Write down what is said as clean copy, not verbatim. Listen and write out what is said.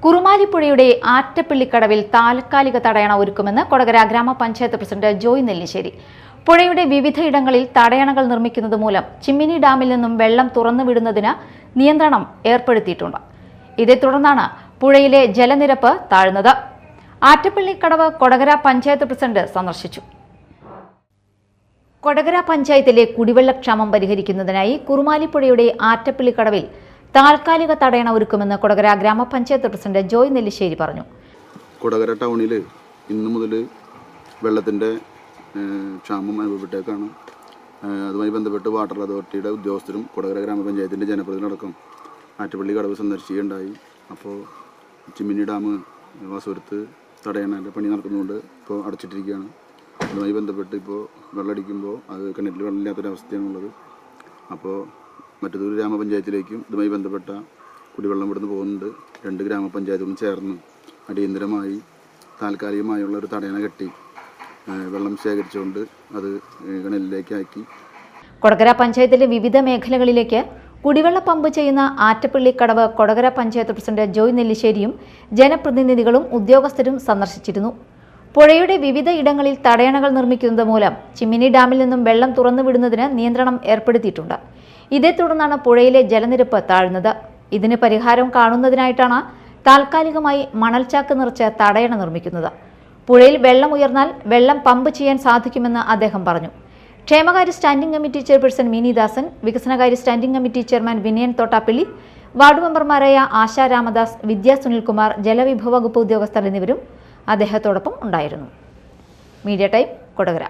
കുറുമാലിപ്പുഴയുടെ ആറ്റപ്പള്ളിക്കടവിൽ താൽക്കാലിക തടയണ ഒരുക്കുമെന്ന് കൊടകര ഗ്രാമപഞ്ചായത്ത് പ്രസിഡന്റ് ജോയ് നെല്ലിശ്ശേരി. പുഴയുടെ വിവിധയിടങ്ങളിൽ തടയണകൾ നിർമ്മിക്കുന്നത് മൂലം ചിമ്മിനി ഡാമിൽ നിന്നും വെള്ളം തുറന്നുവിടുന്നതിന് നിയന്ത്രണം ഏർപ്പെടുത്തിയിട്ടുണ്ട്. ഇതേ തുടർന്നാണ് പുഴയിലെ ജലനിരപ്പ് താഴ്ന്നത്. ആറ്റപ്പള്ളിക്കടവ് കൊടകര പഞ്ചായത്ത് പ്രസിഡന്റ് സന്ദർശിച്ചു. കൊടകര പഞ്ചായത്തിലെ കുടിവെള്ളക്ഷാമം പരിഹരിക്കുന്നതിനായി കുറുമാലിപ്പുഴയുടെ ആറ്റപ്പള്ളിക്കടവിൽ താൽക്കാലിക തടയണ ഒരുക്കുമെന്ന് കൊടകര ഗ്രാമപഞ്ചായത്ത് പ്രസിഡന്റ് ജോയ് നെല്ലിശ്ശേരി പറഞ്ഞു. കൊടകര ടൗണിൽ ഇന്നു മുതൽ വെള്ളത്തിൻ്റെ ക്ഷാമം അനുഭവപ്പെട്ടേക്കാണ്. അതുമായി ബന്ധപ്പെട്ട് വാട്ടർ അതോറിറ്റിയുടെ ഉദ്യോഗസ്ഥരും കൊടകര ഗ്രാമപഞ്ചായത്തിൻ്റെ ജനപ്രതിനിധികളടക്കം ആറ്റപ്പള്ളി കടവ് സന്ദർശിക്കുകയുണ്ടായി. അപ്പോൾ ചിമ്മിനി ഡാം വാസൂരത്ത് തടയണൻ്റെ പണി നടക്കുന്നതുകൊണ്ട് ഇപ്പോൾ അടച്ചിട്ടിരിക്കുകയാണ്. അതുമായി ബന്ധപ്പെട്ട് ഇപ്പോൾ വെള്ളമടിക്കുമ്പോൾ അത് കിണറ്റിൽ വെള്ളമില്ലാത്തൊരവസ്ഥയാണുള്ളത്. അപ്പോൾ മറ്റൊരു ഗ്രാമപഞ്ചായത്തിലേക്കും ഇതുമായി ബന്ധപ്പെട്ട കുടിവെള്ളം ഇവിടുന്ന് പോകുന്നുണ്ട്. 2 ഗ്രാമപഞ്ചായത്തും ചേർന്ന് അടിയന്തരമായി താൽക്കാലികമായുള്ള ഒരു തടയണ കെട്ടി വെള്ളം ശേഖരിച്ചുകൊണ്ട് അത് കിണറ്റിലേക്ക് ആക്കി. കൊടകര പഞ്ചായത്തിലെ വിവിധ മേഖലകളിലേക്ക് കുടിവെള്ള പമ്പ് ചെയ്യുന്ന ആറ്റപ്പള്ളിക്കടവ് കൊടകര പഞ്ചായത്ത് പ്രസിഡന്റ് ജോയ് നെല്ലിശ്ശേരിയും ജനപ്രതിനിധികളും ഉദ്യോഗസ്ഥരും സന്ദർശിച്ചിരുന്നു. പുഴയുടെ വിവിധ ഇടങ്ങളിൽ തടയണകൾ നിർമ്മിക്കുന്നത് മൂലം ചിമ്മിനി ഡാമിൽ നിന്നും വെള്ളം തുറന്നുവിടുന്നതിന് നിയന്ത്രണം ഏർപ്പെടുത്തിയിട്ടുണ്ട്. ഇതേ തുടർന്നാണ് പുഴയിലെ ജലനിരപ്പ് താഴ്ന്നത്. ഇതിന് പരിഹാരം കാണുന്നതിനായിട്ടാണ് താൽക്കാലികമായി മണൽച്ചാക്ക് നിറച്ച് തടയണ നിർമ്മിക്കുന്നത്. പുഴയിൽ വെള്ളം ഉയർന്നാൽ വെള്ളം പമ്പ് ചെയ്യാൻ സാധിക്കുമെന്ന് അദ്ദേഹം പറഞ്ഞു. ക്ഷേമകാര്യ standing committee chairperson Mini Dasan, വികസനകാര്യ standing committee chairman Vinayan Thottappally, ward മെമ്പർമാരായ ആശാ രാമദാസ്, വിദ്യാ സുനിൽകുമാർ, ജലവിഭവ വകുപ്പ് ഉദ്യോഗസ്ഥർ എന്നിവരും അദ്ദേഹത്തോടൊപ്പം ഉണ്ടായിരുന്നു. Media time, Kodakara.